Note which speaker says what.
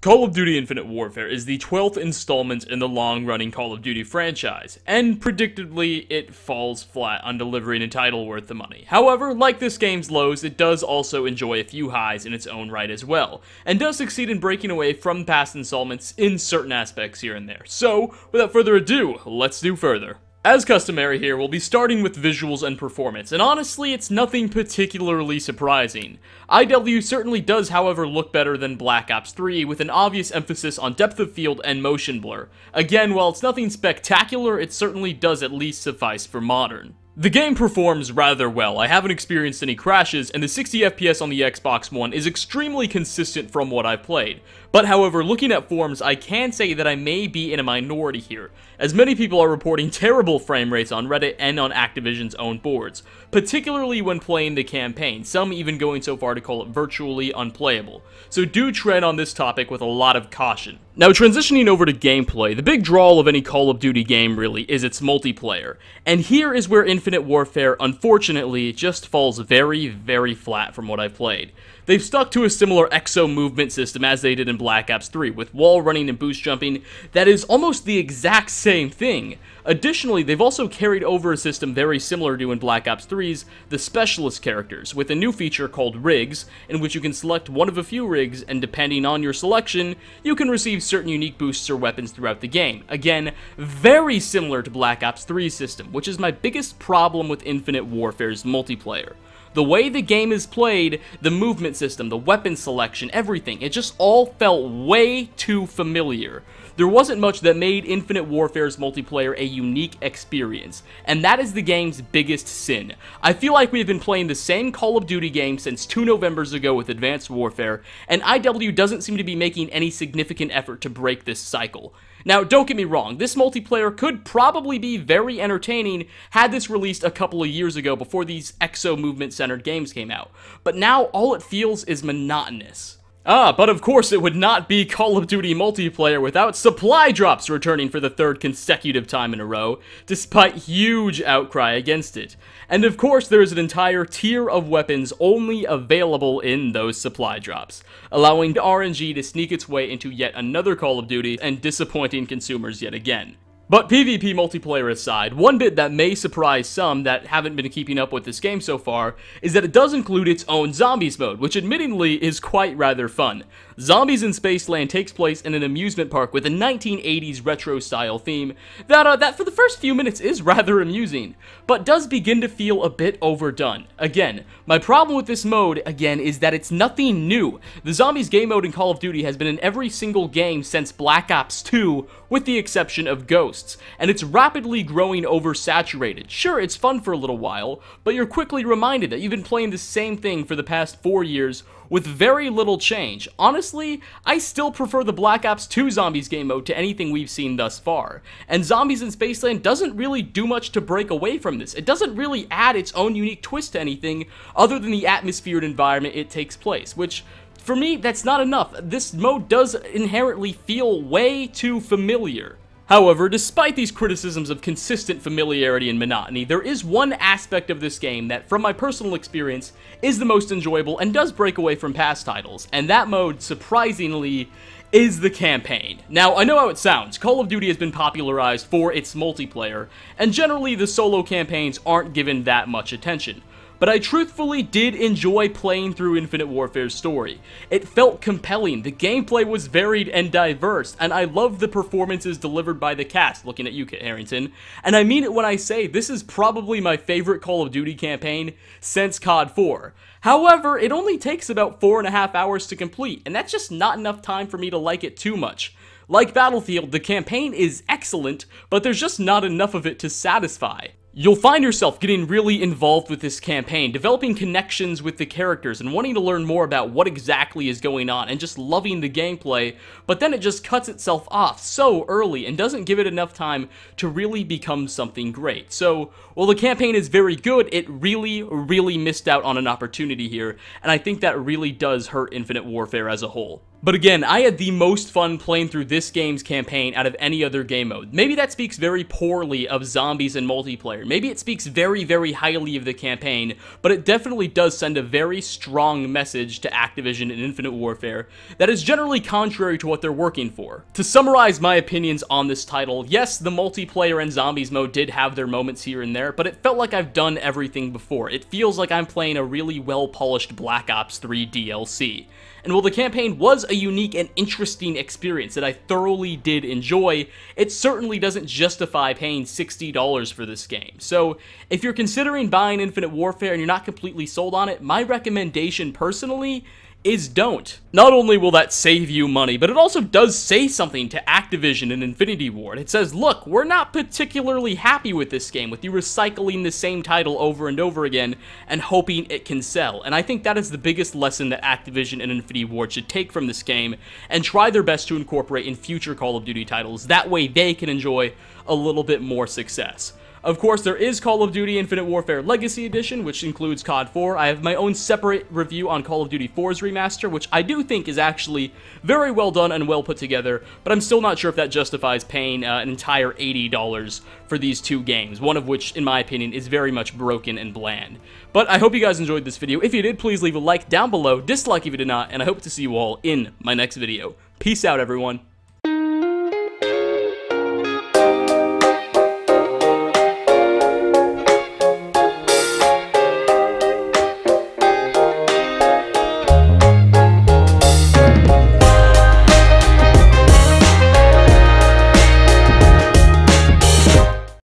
Speaker 1: Call of Duty Infinite Warfare is the 12th installment in the long-running Call of Duty franchise, and predictably, it falls flat on delivering a title worth the money. However, like this game's lows, it does also enjoy a few highs in its own right as well, and does succeed in breaking away from past installments in certain aspects here and there. So, without further ado, let's do further. As customary here, we'll be starting with visuals and performance, and honestly, it's nothing particularly surprising. IW certainly does, however, look better than Black Ops 3, with an obvious emphasis on depth of field and motion blur. Again, while it's nothing spectacular, it certainly does at least suffice for modern. The game performs rather well. I haven't experienced any crashes, and the 60 FPS on the Xbox One is extremely consistent from what I've played. But however, looking at forums, I can say that I may be in a minority here, as many people are reporting terrible frame rates on Reddit and on Activision's own boards, particularly when playing the campaign, some even going so far to call it virtually unplayable. So do tread on this topic with a lot of caution. Now, transitioning over to gameplay, the big draw of any Call of Duty game really is its multiplayer, and here is where Infinite Warfare, unfortunately, just falls very, very flat from what I've played. They've stuck to a similar exo movement system as they did in Black Ops 3, with wall running and boost jumping that is almost the exact same thing. Additionally, they've also carried over a system very similar to in Black Ops 3's the Specialist characters, with a new feature called Rigs, in which you can select one of a few rigs, and depending on your selection, you can receive certain unique boosts or weapons throughout the game. Again, very similar to Black Ops 3's system, which is my biggest problem with Infinite Warfare's multiplayer. The way the game is played, the movement system, the weapon selection, everything, it just all felt way too familiar. There wasn't much that made Infinite Warfare's multiplayer a unique experience, and that is the game's biggest sin. I feel like we've been playing the same Call of Duty game since 2 Novembers ago with Advanced Warfare, and IW doesn't seem to be making any significant effort to break this cycle. Now, don't get me wrong, this multiplayer could probably be very entertaining had this released a couple of years ago before these exo movement-centered games came out, but now all it feels is monotonous. But of course it would not be Call of Duty multiplayer without supply drops returning for the 3rd consecutive time in a row, despite huge outcry against it. And of course there is an entire tier of weapons only available in those supply drops, allowing RNG to sneak its way into yet another Call of Duty and disappointing consumers yet again. But PvP multiplayer aside, one bit that may surprise some that haven't been keeping up with this game so far is that it does include its own Zombies mode, which admittedly is quite rather fun. Zombies in Spaceland takes place in an amusement park with a 1980s retro style theme that for the first few minutes is rather amusing, but does begin to feel a bit overdone. Again, my problem with this mode, is that it's nothing new. The Zombies game mode in Call of Duty has been in every single game since Black Ops 2, with the exception of Ghosts, and it's rapidly growing oversaturated. Sure, it's fun for a little while, but you're quickly reminded that you've been playing the same thing for the past 4 years with very little change. Honestly, I still prefer the Black Ops 2 Zombies game mode to anything we've seen thus far, and Zombies in Spaceland doesn't really do much to break away from this. It doesn't really add its own unique twist to anything other than the atmosphere and environment it takes place, which, for me, that's not enough. This mode does inherently feel way too familiar. However, despite these criticisms of consistent familiarity and monotony, there is one aspect of this game that, from my personal experience, is the most enjoyable and does break away from past titles, and that mode, surprisingly, is the campaign. Now, I know how it sounds. Call of Duty has been popularized for its multiplayer, and generally the solo campaigns aren't given that much attention. But I truthfully did enjoy playing through Infinite Warfare's story. It felt compelling, the gameplay was varied and diverse, and I loved the performances delivered by the cast, looking at you, Kit Harington. And I mean it when I say this is probably my favorite Call of Duty campaign since CoD 4. However, it only takes about 4.5 hours to complete, and that's just not enough time for me to like it too much. Like Battlefield, the campaign is excellent, but there's just not enough of it to satisfy. You'll find yourself getting really involved with this campaign, developing connections with the characters and wanting to learn more about what exactly is going on and just loving the gameplay, but then it just cuts itself off so early and doesn't give it enough time to really become something great. So, while the campaign is very good, it really missed out on an opportunity here, and I think that really does hurt Infinite Warfare as a whole. But again, I had the most fun playing through this game's campaign out of any other game mode. Maybe that speaks very poorly of zombies and multiplayer. Maybe it speaks very, very highly of the campaign, but it definitely does send a very strong message to Activision and Infinite Warfare that is generally contrary to what they're working for. To summarize my opinions on this title, yes, the multiplayer and zombies mode did have their moments here and there, but it felt like I've done everything before. It feels like I'm playing a really well-polished Black Ops 3 DLC. And while the campaign was a unique and interesting experience that I thoroughly did enjoy, it certainly doesn't justify paying $60 for this game. So, if you're considering buying Infinite Warfare and you're not completely sold on it, my recommendation personally is don't. Not only will that save you money, but it also does say something to Activision and Infinity Ward. It says, look, we're not particularly happy with this game, with you recycling the same title over and over again and hoping it can sell. And I think that is the biggest lesson that Activision and Infinity Ward should take from this game and try their best to incorporate in future Call of Duty titles. That way they can enjoy a little bit more success. Of course, there is Call of Duty Infinite Warfare Legacy Edition, which includes COD 4. I have my own separate review on Call of Duty 4's remaster, which I do think is actually very well done and well put together, but I'm still not sure if that justifies paying an entire $80 for these two games, one of which, in my opinion, is very much broken and bland. But I hope you guys enjoyed this video. If you did, please leave a like down below, dislike if you did not, and I hope to see you all in my next video. Peace out, everyone.